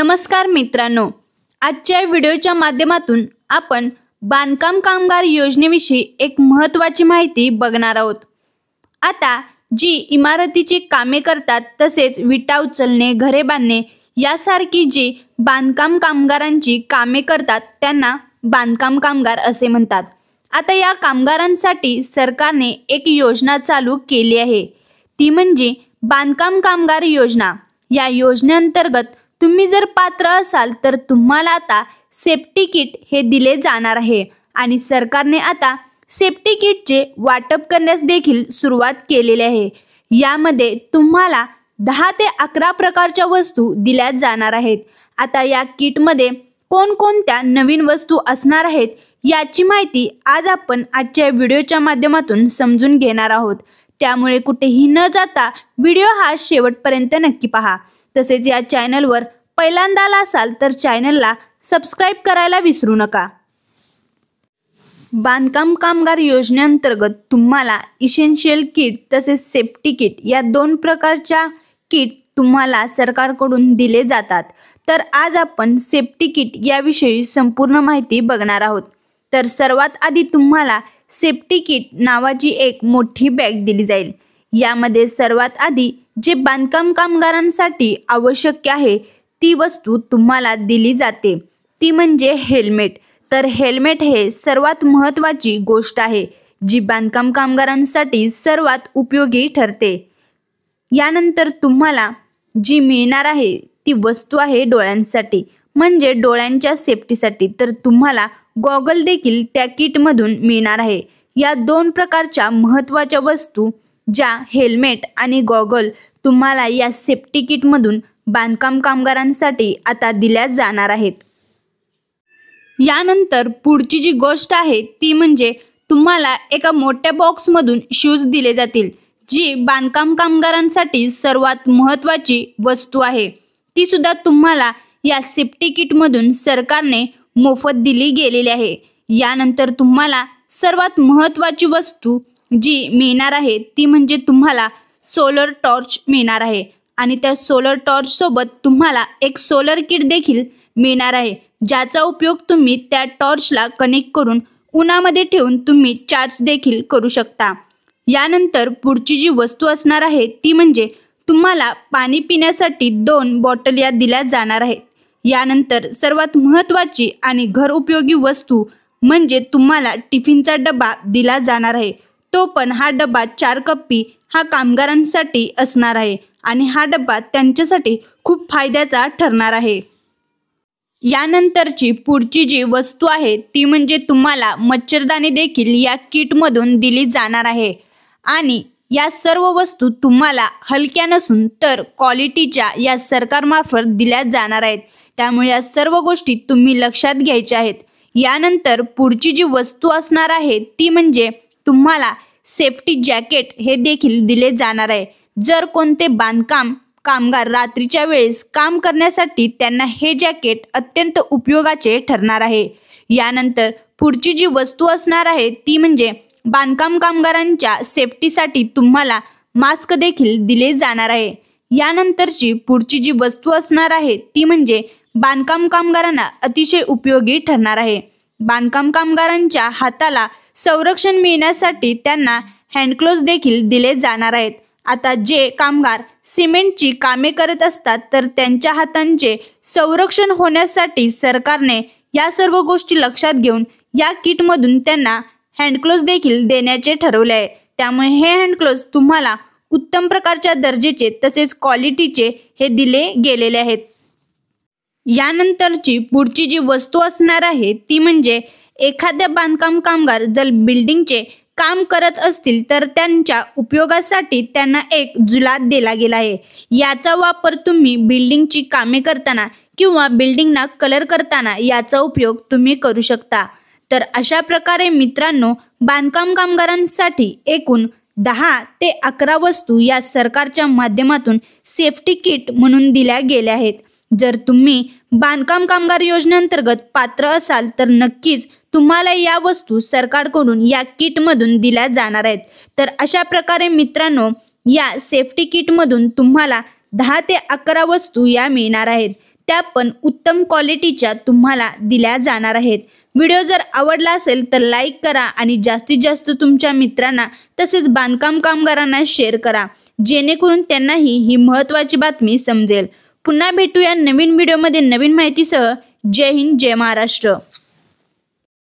नमस्कार मित्रांनो, आजच्या व्हिडिओच्या माध्यमातून आपण बांधकाम कामगार योजनेविषयी एक महत्त्वाची माहिती बघणार आहोत। आता जी इमारतीची कामे करतात तसेच विटा उचलणे, घरे बांधणे यासारखी जी बांधकाम कामगारांची कामे करतात त्यांना बांधकाम कामगार असे म्हणतात। आता या कामगारांसाठी सरकारने एक योजना चालू केली आहे, ती म्हणजे बांधकाम कामगार योजना। या योजनेअंतर्गत तुम्ही जर पात्र असाल तर तुम्हाला आता सेफ्टी किट हे दिले जाणार आहे आणि सरकारने आता सेफ्टी किटचे वाटप करण्यास देखील सुरुवात केलेली आहे। यामध्ये तुम्हाला 10 ते 11 प्रकारच्या वस्तू दिल्या जाणार आहेत। आता या किटमध्ये कोणकोणत्या नवीन वस्तू असणार आहेत याची माहिती आज आपण आजच्या व्हिडिओच्या माध्यमातून समजून घेणार आहोत। त्यामुळे कुठेही न जाता व्हिडिओ हा शेवटपर्यंत नक्की पहा। तसेच या चॅनलवर पहिल्यांदा आला असाल तर चॅनलला सबस्क्राइब करायला विसरू नका। बांधकाम कामगार योजनेअंतर्गत तुम्हाला इसेन्शियल किट तसेच सेफ्टी किट या 2 प्रकारच्या किट तुम्हाला सरकारकडून दिले जातात। तर आज आपण सेफ्टी किट याविषयी संपूर्ण माहिती बघणार आहोत। तर सर्वात आधी तुम्हाला सेफ्टी किट नावाची एक मोठी बॅग दिली जाईल। यामध्ये सर्वात आधी जे बांधकाम कामगारांसाठी आवश्यक आहे ती वस्तू तुम्हाला दिली जाते, ती म्हणजे हेल्मेट। तर हेल्मेट हे सर्वात महत्त्वाची गोष्ट आहे जी बांधकाम कामगारांसाठी सर्वात उपयोगी ठरते। यानंतर तुम्हाला जी मिळणार आहे ती वस्तू आहे डोळ्यांसाठी, म्हणजे डोळ्यांच्या सेफ्टीसाठी। तर तुम्हाला गॉगल देखील त्या किटमधून मिळणार आहे। या 2 प्रकारच्या महत्त्वाच्या वस्तू ज्या हेल्मेट आणि गॉगल तुम्हाला या सेफ्टी किटमधून बांधकाम कामगारांसाठी आता दिल्या जाणार आहेत। यानंतर पुढची जी गोष्ट आहे ती म्हणजे तुम्हाला एका मोठ्या बॉक्समधून शूज दिले जातील, जी बांधकाम कामगारांसाठी सर्वात महत्त्वाची वस्तू आहे। ती सुद्धा तुम्हाला या सेफ्टी किटमधून सरकारने मोफत दिली गेलेली आहे। यानंतर तुम्हाला सर्वात महत्त्वाची वस्तू जी मिळणार आहे ती म्हणजे तुम्हाला सोलर टॉर्च मिळणार आहे आणि त्या सोलर टॉर्च सोबत तुम्हाला एक सोलर किट देखील मिळणार आहे, ज्याचा उपयोग तुम्ही त्या टॉर्चला कनेक्ट करून उन्हामध्ये ठेवून तुम्ही चार्ज देखील करू शकता। यानंतर पुढची जी वस्तू असणार आहे ती म्हणजे तुम्हाला पाणी पिण्यासाठी 2 बॉटल या दिल्या जाणार आहेत। यानंतर सर्वात महत्त्वाची आणि घर उपयोगी वस्तू म्हणजे तुम्हाला टिफिनचा डबा दिला जाणार आहे। तो पण हा डबा 4 कप्पी हा कामगारांसाठी असणार आहे आणि हा डबा त्यांच्यासाठी खूप फायद्याचा ठरणार आहे। यानंतरची पुढची जी वस्तू आहे ती म्हणजे तुम्हाला मच्छरदाणी देखील या किटमधून दिली जाणार आहे आणि या सर्व वस्तू तुम्हाला हलक्या नसून तर क्वालिटीच्या या सरकारमार्फत दिल्या जाणार आहेत। त्यामुळे या सर्व गोष्टी तुम्ही लक्षात घ्यायच्या आहेत। यानंतर पुढची जी वस्तू असणार आहे ती म्हणजे तुम्हाला सेफ्टी जॅकेट हे देखील दिले जाणार आहे। जर कोणते बांधकाम कामगार रात्रीच्या वेळेस काम करण्यासाठी त्यांना हे जॅकेट अत्यंत उपयोगाचे ठरणार आहे। यानंतर पुढची जी वस्तू असणार आहे ती म्हणजे बांधकाम कामगारांच्या सेफ्टीसाठी तुम्हाला मास्क देखील दिले जाणार आहे। यानंतरची पुढची जी वस्तू असणार आहे ती म्हणजे बांधकाम कामगारांना अतिशय उपयोगी ठरणार आहे। बांधकाम कामगारांच्या हाताला संरक्षण मिळण्यासाठी त्यांना हँडग्लोव्ज देखील दिले जाणार आहेत। आता जे कामगार सिमेंटची कामे करत असतात तर त्यांच्या हातांचे संरक्षण होण्यासाठी सरकारने या सर्व गोष्टी लक्षात घेऊन या किटमधून त्यांना हँडग्लोव्ज देखील देण्याचे ठरवले आहे। त्यामुळे हे हँडग्लोव्ज तुम्हाला उत्तम प्रकारच्या दर्जाचे तसेच क्वालिटीचे हे दिले गेलेले आहेत। यानंतरची पुढची जी वस्तू असणार आहे ती म्हणजे एखाद्या बांधकाम कामगार जर बिल्डिंगचे काम करत असतील तर त्यांच्या उपयोगासाठी त्यांना एक जुलाब दिला गेला आहे। याचा वापर तुम्ही बिल्डिंगची कामे करताना किंवा बिल्डिंगना कलर करताना याचा उपयोग तुम्ही करू शकता। तर अशा प्रकारे मित्रांनो, बांधकाम कामगारांसाठी एकूण 10 ते 11 वस्तू या सरकारच्या माध्यमातून सेफ्टी किट म्हणून दिल्या गेल्या आहेत। जर तुम्ही बांधकाम कामगार योजनेअंतर्गत पात्र असाल तर नक्कीच तुम्हाला या वस्तू सरकारकडून या किटमधून दिल्या जाणार आहेत। तर अशा प्रकारे मित्रांनो, या सेफ्टी किटमधून तुम्हाला 10 ते 11 वस्तू या मिळणार आहेत। त्या पण उत्तम क्वालिटीच्या तुम्हाला दिल्या जाणार आहेत। व्हिडिओ जर आवडला असेल तर लाईक करा आणि जास्तीत जास्त तुमच्या मित्रांना तसेच बांधकाम कामगारांना शेअर करा, जेणेकरून त्यांनाही ही महत्त्वाची बातमी समजेल। पुन्हा भेटूया नवीन व्हिडिओमध्ये नवीन माहितीसह। जय हिंद, जय महाराष्ट्र।